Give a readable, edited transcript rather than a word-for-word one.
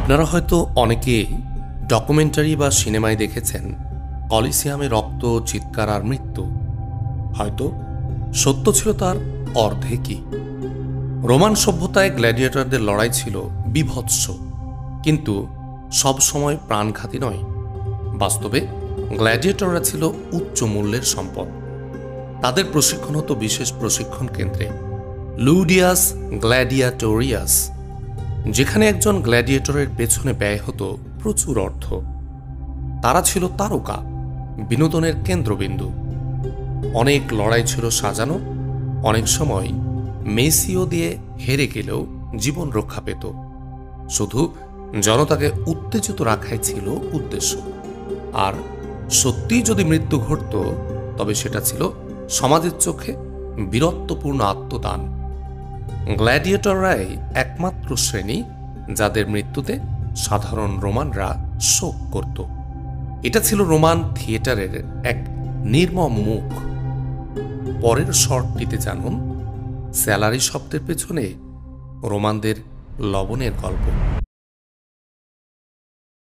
আপনারা হয়তো অনেকে ডকুমেন্টারি বা সিনেমায় দেখেছেন কলিসিয়ামে রক্ত, চিৎকার আর মৃত্যু। হয়তো সত্য ছিল তার অর্ধেকই। রোমান সভ্যতায় গ্ল্যাডিয়েটরদের লড়াই ছিল বীভৎস, কিন্তু সবসময় প্রাণঘাতী নয়। বাস্তবে গ্ল্যাডিয়েটররা ছিল উচ্চ মূল্যের সম্পদ। তাদের প্রশিক্ষণ হতো বিশেষ প্রশিক্ষণ কেন্দ্রে, লুডিয়াস গ্ল্যাডিয়াটোরিয়াস, যেখানে একজন গ্ল্যাডিয়েটরের পেছনে ব্যয় হতো প্রচুর অর্থ। তারা ছিল তারকা, বিনোদনের কেন্দ্রবিন্দু। অনেক লড়াই ছিল সাজানো, অনেক সময় মেসিও দিয়ে হেরে গেলেও জীবন রক্ষা পেত। শুধু জনতাকে উত্তেজিত রাখাই ছিল উদ্দেশ্য। আর সত্যিই যদি মৃত্যু ঘটত, তবে সেটা ছিল সমাজের চোখে বীরত্বপূর্ণ আত্মদান। গ্ল্যাডিয়েটররাই একমাত্র শ্রেণী যাদের মৃত্যুতে সাধারণ রোমানরা শোক করত। এটা ছিল রোমান থিয়েটারের এক নির্মম মুখ। পরের শর্টটিতে জানুন স্যালারি শব্দের পেছনে রোমানদের লবণের গল্প।